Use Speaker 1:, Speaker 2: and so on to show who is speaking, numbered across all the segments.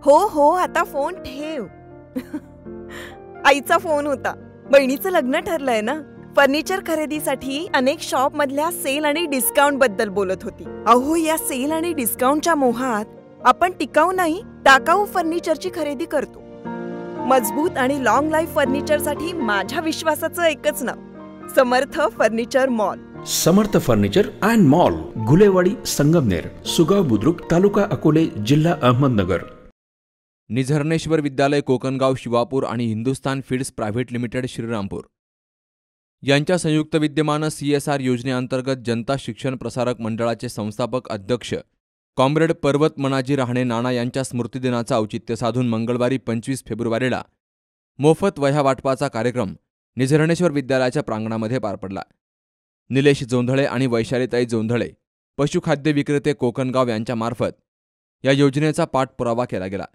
Speaker 1: हो हो, आता फोन ठेव. आईचा फोन होता. बहिणीचं लग्न ठरलंय ना. फर्निचर खरेदीसाठी अनेक शॉप मधल्या सेल आणि डिस्काउंट बद्दल बोलत होती. अहो, या सेल आणि डिस्काउंटच्या मोहात आपण टिकाऊ नाही, टाकाऊ फर्निचरची खरेदी करतो. मजबूत आणि लॉंग लाईफ फर्निचरसाठी माझ्या विश्वासाचं एकच नाव, Samarth furniture mall.
Speaker 2: Samarth furniture and mall, Gulewadi, Sangamner, Sugaon Budruk, taluka Akole, जिल्हा अहमदनगर.
Speaker 3: निझर्णेश्वर विद्यालय कोकणगाव शिवापूर आणि Hindustan feeds private limited Shrirampur यांच्या संयुक्त विद्यमानं CSR योजनेअंतर्गत जनता शिक्षण प्रसारक मंडळाचे संस्थापक अध्यक्ष कॉम्रेड पर्वत मनाजी राहणे नाना यांच्या स्मृतिदिनाचं औचित्य साधून मंगळवारी 25 फेब्रुवारीला मोफत वह्या वाटपाचा कार्यक्रम निझर्णेश्वर विद्यालयाच्या प्रांगणामध्ये पार पडला. निलेश जोंधळे आणि वैशालीताई जोंधळे, पशुखाद्य विक्रेते कोकणगाव यांच्यामार्फत या योजनेचा पाठपुरावा केला गेला.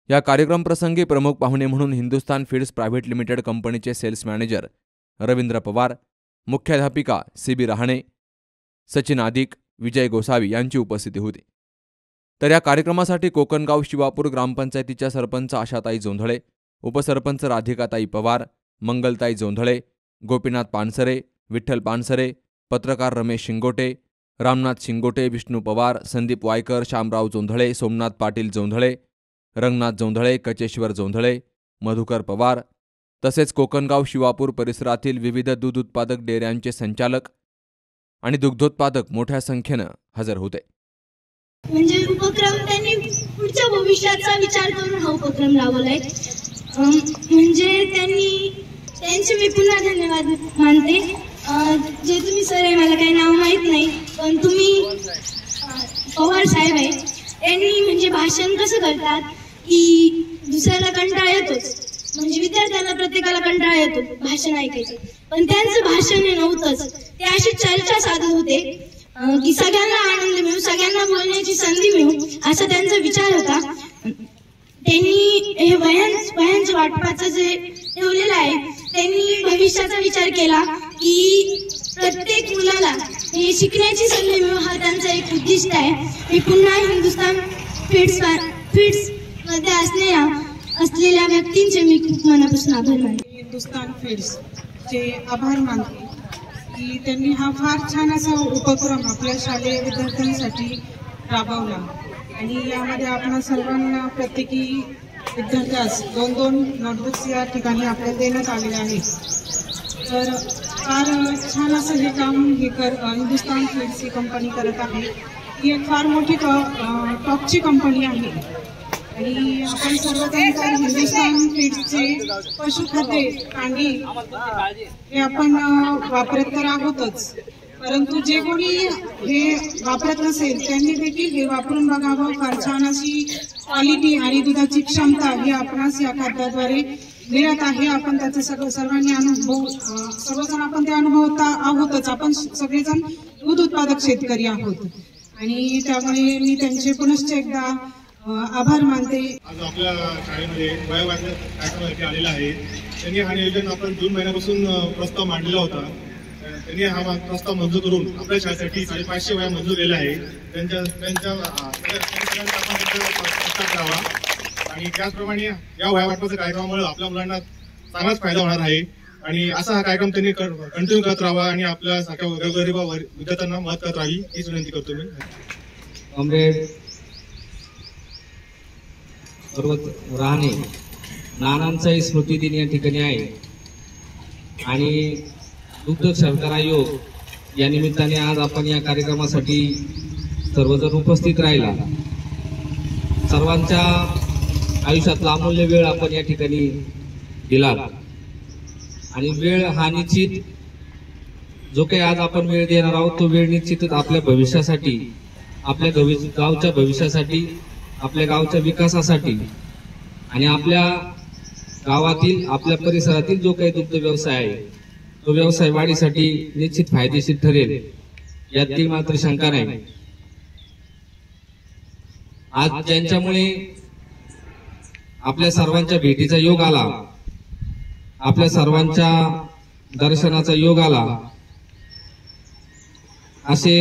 Speaker 3: या कार्यक्रमप्रसंगी प्रमुख पाहुणे म्हणून हिंदुस्तान फीड्स प्रायव्हेट लिमिटेड कंपनीचे सेल्स मॅनेजर रवींद्र पवार, मुख्याध्यापिका CB रहाणे, सचिन आदिक, विजय गोसावी यांची उपस्थिती होती. तर या कार्यक्रमासाठी कोकणगाव शिवापूर ग्रामपंचायतीच्या सरपंच आशाताई जोंधळे, उपसरपंच राधिकाताई पवार, मंगलताई जोंधळे, गोपीनाथ पानसरे, विठ्ठल पानसरे, पत्रकार रमेश शिंगोटे, रामनाथ शिंगोटे, विष्णू पवार, संदीप वायकर, शामराव जोंधळे, सोमनाथ पाटील जोंधळे, रंगनाथ जोंधळे, कचेश्वर जोंधळे, मधुकर पवार तसेच कोकणगाव शिवापूर परिसरातील विविध दूध उत्पादक डेऱ्यांचे संचालक आणि दुग्धोत्पादक मोठ्या संख्येनं हजर होते.
Speaker 4: म्हणजे उपक्रम त्यांनी पुढच्या भविष्याचा विचार करून हा उपक्रम राबवलाय. म्हणजे त्यांचे मी पुन्हा धन्यवाद मानते. जे तुम्ही सर आहे, मला काही नाव माहीत नाही, पण तुम्ही पवार साहेब आहे, त्यांनी म्हणजे भाषण कसं करतात की दुसऱ्याला कंटाळा येतोच, म्हणजे विद्यार्थ्यांना प्रत्येकाला कंटाळा येतो भाषण ऐकायचं, पण त्यांचं भाषण हे नव्हतंच. ते अशी चर्चा साधत होते की सगळ्यांना आनंद मिळू, सगळ्यांना बोलण्याची संधी मिळू, असा त्यांचा विचार होता. त्यांनी हे वह्यांच्या वाटपाचं जे ठेवलेलं आहे, त्यांनी भविष्याचा विचार केला की प्रत्येक मुलाला हे शिकण्याची संधी मिळू, हा त्यांचा एक उद्दिष्ट आहे. मी पुन्हा हिंदुस्तान फीड्स मध्ये असलेल्या व्यक्तींचे मी खूप मनापासून आभार मानते.
Speaker 5: हिंदुस्तान फीड्सचे आभार मानते की त्यांनी हा फार छान असा उपक्रम आपल्या शालेय विद्यार्थ्यांसाठी राबवला आणि यामध्ये आपण सर्वांना प्रत्येकी विद्यार्थ्यास 2-2 नोटबुक्स या ठिकाणी आपल्याला देण्यात आलेले आहेत. तर फार छान असं हे काम हिंदुस्तान फीड्स ही कंपनी करत आहे. ही एक फार मोठी टॉपची कंपनी आहे आणि आपण सर्वजण तर हिंदुस्तान फीड्सचे पशुखाद्य कांडी हे आपण वापरत तर आहोतच, परंतु जे कोणी हे वापरत नसेल त्यांनी देखील हे वापरून बघावं. फार छान अशी क्वालिटी आणि दुधाची क्षमता ही आपणास या खाद्याद्वारे मिळत आहे. आपण त्याचा सर्वांनी सर्वजण आपण ते अनुभवता आहोतच. आपण सगळेजण दूध उत्पादक शेतकरी आहोत आणि त्यामुळे मी त्यांचे पुनश्च एकदा आभार मानते.
Speaker 6: आज आपल्या शाळेमध्ये वह्या वाटण्याचा कार्यक्रम आलेला आहे. त्यांनी हा नियोजन आपण जून महिन्यापासून प्रस्ताव मांडलेला होता. त्यांनी हा प्रस्ताव मंजूर करून आपल्या शाळेसाठी 550 वह्या मंजूर केल्या आहे. त्यांच्या करावा आणि त्याचप्रमाणे या वह्या वाटपाच्या कार्यक्रमामुळे आपल्या मुलांना चांगलाच फायदा होणार आहे आणि असा हा कार्यक्रम त्यांनी कंटिन्यू करत राहावा आणि आपल्या सारख्या गरीब विद्यार्थ्यांना मदत करत राहावी हीच विनंती करतो मी.
Speaker 7: कॉम्रेड पर्वत राहणे नानांचाही स्मृतिदिन या ठिकाणी आहे आणि दुग्ध शर्करा योग या निमित्ताने आज आपण या कार्यक्रमासाठी सर्वजण उपस्थित राहिला. सर्वांच्या आयुष्यातला अमूल्य वेळ आपण या ठिकाणी दिला आणि वेळ हा निश्चित जो काही आज आपण वेळ देणार आहोत तो वेळ निश्चितच आपल्या भविष्यासाठी, आपल्या गावच्या भविष्यासाठी, आपल्या गावच्या विकासासाठी आणि आपल्या गावातील, आपल्या परिसरातील जो काही दुग्ध व्यवसाय आहे तो व्यवसाय वाढीसाठी निश्चित फायदेशीर ठरेल यात मात्र शंका नाही. आज ज्यांच्यामुळे आपल्या सर्वांच्या भेटीचा योग आला, आपल्या सर्वांच्या दर्शनाचा योग आला, असे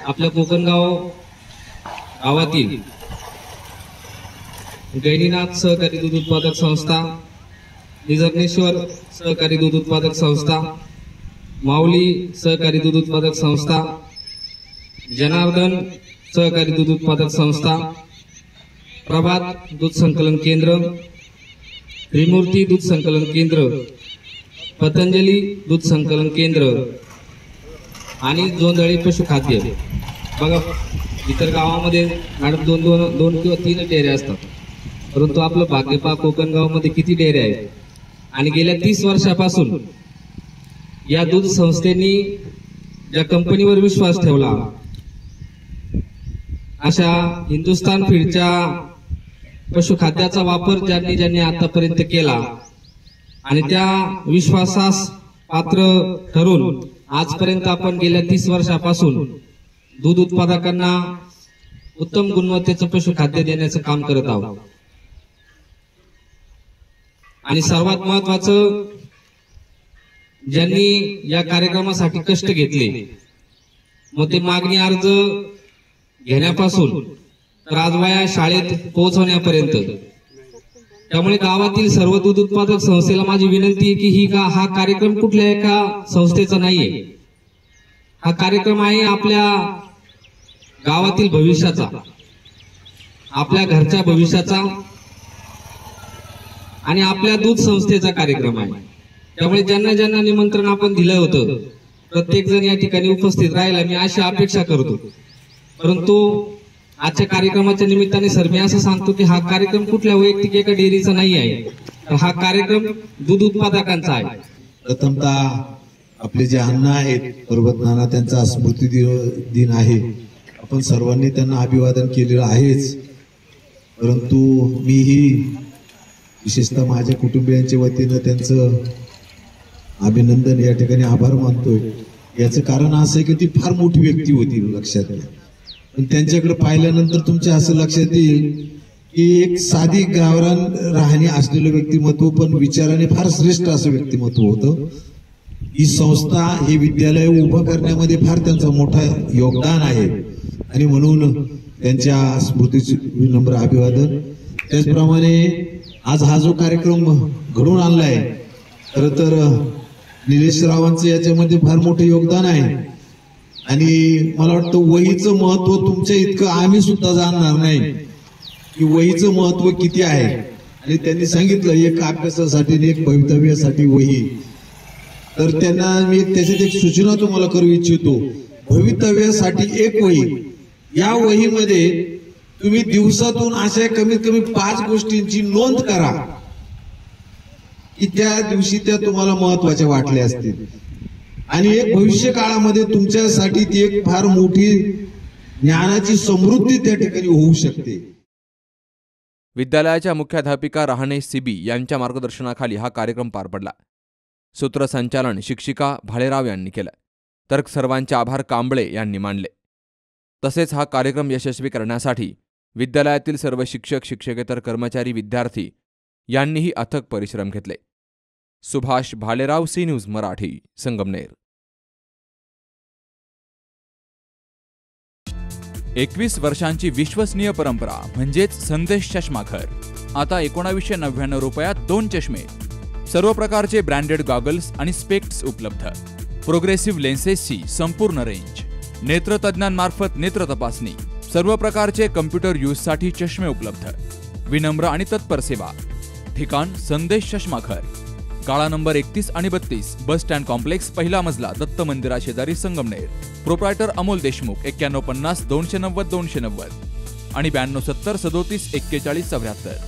Speaker 7: आपल्या कोकणगाव गावातील गैरीनाथ सहकारी दूध उत्पादक संस्था, निझर्नेश्वर सहकारी दूध उत्पादक संस्था, माऊली सहकारी दूध उत्पादक संस्था, जनार्दन सहकारी दूध उत्पादक संस्था, प्रभात दूध संकलन केंद्र, त्रिमूर्ती दूध संकलन केंद्र, पतंजली दूध संकलन केंद्र आणि जोंधळी पशुखाद्य. बघा इतर गावामध्ये मॅडम दोन किंवा 3 डेअऱ्या असतात, परंतु आपलं भाग्यपा कोकण गावामध्ये किती डेअऱ्या आहेत. आणि गेल्या 30 वर्षापासून या दूध संस्थेनी ज्या कंपनीवर विश्वास ठेवला, अशा हिंदुस्तान फीडच्या पशुखाद्याचा वापर ज्यांनी आतापर्यंत केला आणि त्या विश्वासास पात्र ठरून आजपर्यंत आपण गेल्या 30 वर्षापासून दूध उत्पादकांना उत्तम गुणवत्तेचं पशुखाद्य देण्याचं काम करत आहोत. आणि सर्वात महत्वाचं, ज्यांनी या कार्यक्रमासाठी कष्ट घेतले, मग ते मागणी अर्ज घेण्यापासून तर आज वया शाळेत पोहोचवण्यापर्यंत. त्यामुळे गावातील सर्व दूध उत्पादक संस्थेला माझी विनंती आहे की हा कार्यक्रम कुठल्या एका संस्थेचा नाहीये. हा कार्यक्रम आहे आपल्या गावातील भविष्याचा, आपल्या घरच्या भविष्याचा आणि आपल्या दूध संस्थेचा कार्यक्रम आहे. त्यामुळे ज्यांना निमंत्रण आपण दिलं होतं, प्रत्येक जण या ठिकाणी उपस्थित राहायला मी अशी अपेक्षा करतो. परंतु आजच्या कार्यक्रमाच्या निमित्ताने सर मी असं सांगतो की हा कार्यक्रम कुठल्या वैयक्तिक एका डेअरीचा नाही आहे, तर हा कार्यक्रम दूध उत्पादकांचा आहे.
Speaker 8: प्रथमतः आपले जे अण्णा आहेत पर्वत नाना, त्यांचा स्मृती दिन आहे. आपण सर्वांनी त्यांना अभिवादन केलेलं आहेच, परंतु मीही विशेषतः माझ्या कुटुंबियांच्या वतीनं त्यांचं अभिनंदन, या ठिकाणी आभार मानतोय. याचं कारण असं आहे की ती फार मोठी व्यक्ती होती लक्षात घ्या. पण त्यांच्याकडे पाहिल्यानंतर तुमच्या असं लक्षात येईल की एक साधी गावरान राहणी असलेलं व्यक्तिमत्व, पण विचाराने फार श्रेष्ठ असं व्यक्तिमत्व होतं. ही संस्था, हे विद्यालय उभं करण्यामध्ये फार त्यांचं मोठं योगदान आहे आणि म्हणून त्यांच्या स्मृतीचे विनम्र अभिवादन. त्याचप्रमाणे आज हा जो कार्यक्रम घडवून आणलाय, खरं तर निलेश रावांचं याच्यामध्ये फार मोठं योगदान आहे. आणि मला वाटतं वहीचं महत्व तुमच्या इतकं आम्ही सुद्धा जाणणार नाही की वहीचं महत्व किती आहे. आणि त्यांनी सांगितलं एक अभ्यासासाठी आणि एक भवितव्यासाठी वही. तर त्यांना मी त्याच्यात एक सूचना तुम्हाला करू इच्छितो. भवितव्यासाठी एक वही, या वहीमध्ये तुम्ही दिवसातून अशा कमीत कमी 5 गोष्टींची नोंद करा की त्या दिवशी त्या तुम्हाला महत्वाच्या वाटल्या असतील. आणि एक भविष्य काळामध्ये तुमच्यासाठी ती एक फार मोठी ज्ञानाची समृद्धी त्या ठिकाणी होऊ शकते.
Speaker 3: विद्यालयाच्या मुख्याध्यापिका रहाणे सीबी यांच्या मार्गदर्शनाखाली हा कार्यक्रम पार पडला. सूत्रसंचालन शिक्षिका भालेराव यांनी केलं, तर सर्वांचे आभार कांबळे यांनी मानले. तसेच हा कार्यक्रम यशस्वी करण्यासाठी विद्यालयातील सर्व शिक्षक, शिक्षकेतर कर्मचारी, विद्यार्थी यांनीही अथक परिश्रम घेतले. Subhash Bhalerao, C news Marathi, Sangamner.
Speaker 9: 21 वर्षांची विश्वसनीय परंपरा म्हणजेच संदेश चष्माघर. आता 1999 रुपयात 2 चष्मे, सर्व प्रकारचे ब्रँडेड गॉगल्स आणि स्पेक्ट्स उपलब्ध. प्रोग्रेसिव्ह लेन्सेसची संपूर्ण रेंज, नेत्रतज्ञांमार्फत नेत्र तपासणी, सर्व प्रकारचे कम्प्युटर यूजसाठी चष्मे उपलब्ध. विनम्र आणि तत्पर सेवा. ठिकाण संदेश चष्माघर, गाळा नंबर 31 आणि 32, बस स्टँड कॉम्प्लेक्स, पहिला मजला, दत्त मंदिरा शेजारी, संगमनेर. प्रोप्रायटर अमोल देशमुख. 9150 290 290 आणि 9270 37 41 74.